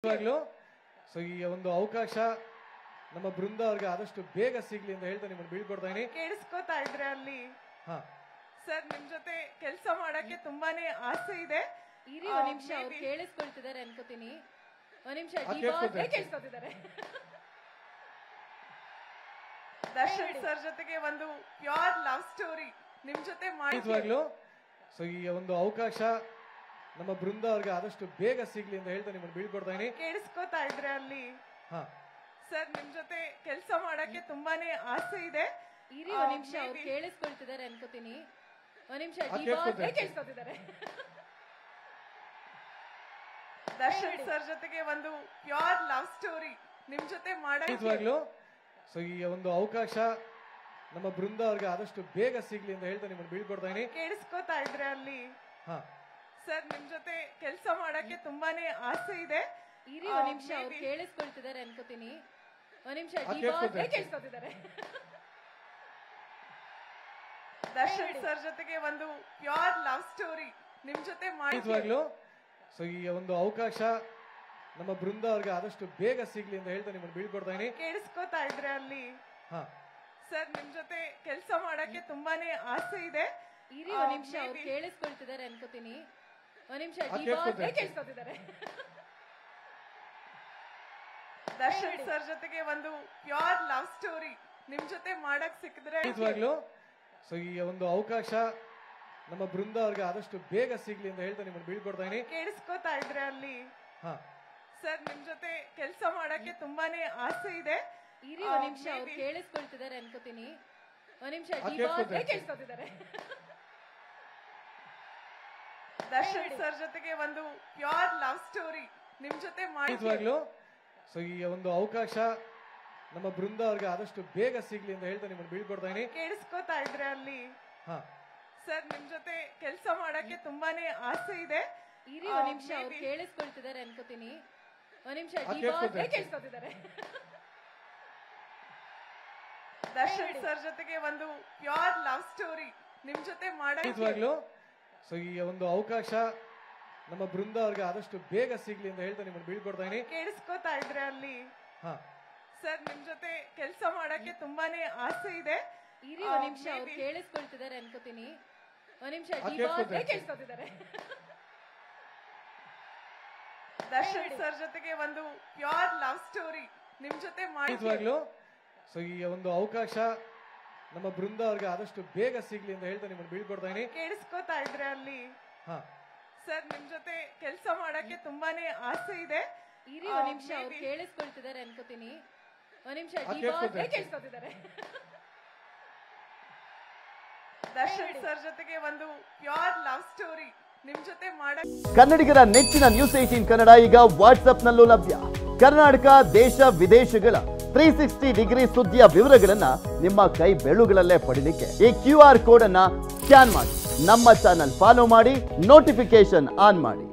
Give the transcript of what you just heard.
ಖಂಡಿತವಾಗ್ಲೂ ಸೊ ಈ ಒಂದು ಅವಕಾಶ ನಮ್ಮ ಬೃಂದ ಅವರಿಗೆ ಆದಷ್ಟು ಬೇಗ ಸಿಗ್ಲಿ ಅಂತ ಹೇಳ್ತಾ ನಿಮ್ಮನ್ನು ಬೀಳ್ಕೊಡ್ತಾ ಇದೀನಿ. ಕೇಳಿಸ್ಕೊತಾ ಇದ್ರೆ ಅಲ್ಲಿ ಹಾ ಸರ್ ನಿಮ್ ಜೊತೆ ಕೆಲಸ ಮಾಡಕ್ಕೆ ತುಂಬಾನೇ ಆಸೆ ಇದೆ. ಇರಿ ಒಂದ್ ನಿಮಿಷ ಅವ್ರು ಕೇಳಿಸ್ಕೊಳ್ತಿದ್ದಾರೆ ಅನ್ಕೋತೀನಿ. ಒಂದ್ ನಿಮಿಷ ಕೇಳಿಸ್ಕೊತಿದ್ದಾರೆ. ದರ್ಶನ್ ಸರ್ ಜೊತೆಗೆ ಒಂದು ಪ್ಯೂರ್ ಲವ್ ಸ್ಟೋರಿ ನಿಮ್ ಜೊತೆ ಖಂಡಿತವಾಗ್ಲೂ ಸೊ ಈ ಒಂದು ಅವಕಾಶ ನಮ್ಮ ಬೃಂದ ಅವರಿಗೆ ಆದಷ್ಟು ಬೇಗ ಸಿಗ್ಲಿ ಅಂತ ಹೇಳ್ತಾ ನಿಮ್ಮನ್ನು ಬೀಳ್ಕೊಡ್ತಾ ಇದೀನಿ. ಕೇಳಿಸ್ಕೊತಾ ಇದ್ರೆ ಅಲ್ಲಿ ಹಾ ಸರ್ ನಿಮ್ ಜೊತೆ ಕೆಲಸ ಮಾಡಕ್ಕೆ ತುಂಬಾನೇ ಆಸೆ ಇದೆ. ಇರಿ ಒಂದ್ ನಿಮಿಷ ಅವ್ರು ಕೇಳಿಸ್ಕೊಳ್ತಿದ್ದಾರೆ ಅನ್ಕೋತೀನಿ. ಒಂದ್ ನಿಮಿಷ ಕೇಳಿಸ್ಕೊತಿದ್ದಾರೆ. ದರ್ಶನ್ ಸರ್ ಜೊತೆಗೆ ಒಂದು ಪ್ಯೂರ್ ಲವ್ ಸ್ಟೋರಿ ನಿಮ್ ಜೊತೆ ಖಂಡಿತವಾಗ್ಲೂ ಸೊ ಈ ಒಂದು ಅವಕಾಶ ನಮ್ಮ ಬೃಂದ ಅವರಿಗೆ ಆದಷ್ಟು ಬೇಗ ಸಿಗ್ಲಿ ಅಂತ ಹೇಳ್ತಾ ನಿಮ್ಮನ್ನು ಬೀಳ್ಕೊಡ್ತಾ ಇದೀನಿ. ಕೇಳಿಸ್ಕೊತಾ ಇದ್ರೆ ಅಲ್ಲಿ ಹಾ ಸರ್ ನಿಮ್ ಜೊತೆ ಕೆಲಸ ಮಾಡಕ್ಕೆ ತುಂಬಾನೇ ಆಸೆ ಇದೆ. ಇರಿ ಒಂದ್ ನಿಮಿಷ ಅವ್ರು ಕೇಳಿಸ್ಕೊಳ್ತಿದ್ದಾರೆ ಅನ್ಕೋತೀನಿ. ಒಂದ್ ನಿಮಿಷ ಕೇಳಿಸ್ಕೊತಿದ್ದಾರೆ. ದರ್ಶನ್ ಸರ್ ಜೊತೆಗೆ ಒಂದು ಪ್ಯೂರ್ ಲವ್ ಸ್ಟೋರಿ ನಿಮ್ ಜೊತೆ ಖಂಡಿತವಾಗ್ಲೂ ಸೊ ಈ ಒಂದು ಅವಕಾಶ ನಮ್ಮ ಬೃಂದ ಅವರಿಗೆ ಆದಷ್ಟು ಬೇಗ ಸಿಗ್ಲಿ ಅಂತ ಹೇಳ್ತಾ ನಿಮ್ಮನ್ನು ಬೀಳ್ಕೊಡ್ತಾ ಇದೀನಿ. ಕೇಳಿಸ್ಕೊತಾ ಇದ್ರೆ ಅಲ್ಲಿ ಹಾ ಸರ್ ನಿಮ್ ಜೊತೆ ಕೆಲಸ ಮಾಡಕ್ಕೆ ತುಂಬಾನೇ ಆಸೆ ಇದೆ. ಇರಿ ಒಂದ್ ನಿಮಿಷ ಅವ್ರು ಕೇಳಿಸ್ಕೊಳ್ತಿದ್ದಾರೆ ಅನ್ಕೋತೀನಿ. ಒಂದ್ ನಿಮಿಷ ಕೇಳಿಸ್ಕೊತಿದ್ದಾರೆ. ದರ್ಶನ್ ಸರ್ ಜೊತೆಗೆ ಒಂದು ಪ್ಯೂರ್ ಲವ್ ಸ್ಟೋರಿ ನಿಮ್ ಜೊತೆ ಮಾಡಕ್ ಸಿಕ್ಕಿದ್ರೆ ಖಂಡಿತವಾಗ್ಲೂ ಸೊ ಈ ಒಂದು ಅವಕಾಶ ನಮ್ಮ ಬೃಂದ ಅವರಿಗೆ ಆದಷ್ಟು ಬೇಗ ಸಿಗ್ಲಿ ಅಂತ ಹೇಳ್ತಾ ನಿಮ್ಮನ್ನು ಬೀಳ್ಕೊಡ್ತಾ ಇದೀನಿ. ಕೇಳಿಸ್ಕೊತಾ ಇದ್ರೆ ಅಲ್ಲಿ ಹಾ ಸರ್ ನಿಮ್ ಜೊತೆ ಕೆಲಸ ಮಾಡಕ್ಕೆ ತುಂಬಾನೇ ಆಸೆ ಇದೆ. ಇರಿ ಒಂದ್ ನಿಮಿಷ ಅವ್ರು ಕೇಳಿಸ್ಕೊಳ್ತಿದ್ದಾರೆ ಅನ್ಕೋತೀನಿ. ಒಂದ್ ನಿಮಿಷ ಕೇಳಿಸ್ಕೊತಿದ್ದಾರೆ. ದರ್ಶನ್ ಸರ್ ಜೊತೆಗೆ ಒಂದು ಪ್ಯೂರ್ ಲವ್ ಸ್ಟೋರಿ ನಿಮ್ ಜೊತೆ ಖಂಡಿತವಾಗ್ಲೂ ಸೊ ಈ ಒಂದು ಅವಕಾಶ ನಮ್ಮ ಬೃಂದ ಅವರಿಗೆ ಆದಷ್ಟು ಬೇಗ ಸಿಗ್ಲಿ ಅಂತ ಹೇಳ್ತಾ ನಿಮ್ಮನ್ನು ಬೀಳ್ಕೊಡ್ತಾ ಇದೀನಿ. ಕೇಳಿಸ್ಕೊತಾ ಇದ್ರೆ ಅಲ್ಲಿ ಹಾ ಸರ್ ನಿಮ್ ಜೊತೆ ಕೆಲಸ ಮಾಡಕ್ಕೆ ತುಂಬಾನೇ ಆಸೆ ಇದೆ. ಇರಿ ಒಂದ್ ನಿಮಿಷ ಅವ್ರು ಕೇಳಿಸ್ಕೊಳ್ತಿದ್ದಾರೆ ಅನ್ಕೋತೀನಿ. ಒಂದ್ ನಿಮಿಷ ಕೇಳಿಸ್ಕೊತಿದ್ದಾರೆ. ದರ್ಶನ್ ಸರ್ ಜೊತೆಗೆ ಒಂದು ಪ್ಯೂರ್ ಲವ್ ಸ್ಟೋರಿ ನಿಮ್ ಜೊತೆ ಖಂಡಿತವಾಗ್ಲೂ ಸೊ ಈ ಒಂದು ಅವಕಾಶ ನಮ್ಮ ಬೃಂದ ಅವರಿಗೆ ಆದಷ್ಟು ಬೇಗ ಸಿಗ್ಲಿ ಅಂತ ಹೇಳ್ತಾ ನಿಮ್ಮನ್ನು ಬೀಳ್ಕೊಡ್ತಾ ಇದೀನಿ. ಕೇಳಿಸ್ಕೊತಾ ಇದ್ರೆ ಅಲ್ಲಿ ಹಾ ಸರ್ ನಿಮ್ ಜೊತೆ ಕೆಲಸ ಮಾಡಕ್ಕೆ ತುಂಬಾನೇ ಆಸೆ ಇದೆ. ಇರಿ ಒಂದ್ ನಿಮಿಷ ಅವ್ರು ಕೇಳಿಸ್ಕೊಳ್ತಿದ್ದಾರೆ ಅನ್ಕೋತೀನಿ. ಒಂದ್ ನಿಮಿಷ ಕೇಳಿಸ್ಕೊತಿದ್ದಾರೆ. ದರ್ಶನ್ ಸರ್ ಜೊತೆಗೆ ಒಂದು ಪ್ಯೂರ್ ಲವ್ ಸ್ಟೋರಿ ನಿಮ್ ಜೊತೆ ಖಂಡಿತವಾಗ್ಲೂ ಸೊ ಈ ಒಂದು ಅವಕಾಶ ನಮ್ಮ ಬೃಂದ ಅವರಿಗೆ ಆದಷ್ಟು ಬೇಗ ಸಿಗ್ಲಿ ಅಂತ ಹೇಳ್ತಾ ನಿಮ್ಮನ್ನು ಬೀಳ್ಕೊಡ್ತಾ ಇದೀನಿ. ಕೇಳಿಸ್ಕೊತಾ ಇದ್ರೆ ಅಲ್ಲಿ ಹಾ ಸರ್ ನಿಮ್ ಜೊತೆ ಕೆಲಸ ಮಾಡಕ್ಕೆ ತುಂಬಾನೇ ಆಸೆ ಇದೆ. ಇರಿ ಒಂದ್ ನಿಮಿಷ ಅವ್ರು ಕೇಳಿಸ್ಕೊಳ್ತಿದ್ದಾರೆ ಅನ್ಕೋತೀನಿ. ಒಂದ್ ನಿಮಿಷ ಕೇಳಿಸ್ಕೊತಿದ್ದಾರೆ. ದರ್ಶನ್ ಸರ್ ಜೊತೆಗೆ ಒಂದು ಪ್ಯೂರ್ ಲವ್ ಸ್ಟೋರಿ ನಿಮ್ ಜೊತೆ ಕನ್ನಡಿಗರ ನೆಚ್ಚಿನ ನ್ಯೂಸ್ 18 ಕನ್ನಡ ಈಗ ವಾಟ್ಸ್ಆಪ್ನಲ್ಲೂ ಲಭ್ಯ. ಕರ್ನಾಟಕ, ದೇಶ ವಿದೇಶಗಳ 360 ಡಿಗ್ರಿ ಸುದ್ದಿಯ ವಿವರಗಳನ್ನ ನಿಮ್ಮ ಕೈ ಬೆರಳುಗಳಲ್ಲೇ ಪಡಿಲಿಕ್ಕೆ ಈ QR ಕೋಡ್ ಅನ್ನ ಸ್ಕ್ಯಾನ್ ಮಾಡಿ ನಮ್ಮ ಚಾನಲ್ ಫಾಲೋ ಮಾಡಿ, ನೋಟಿಫಿಕೇಶನ್ ಆನ್ ಮಾಡಿ.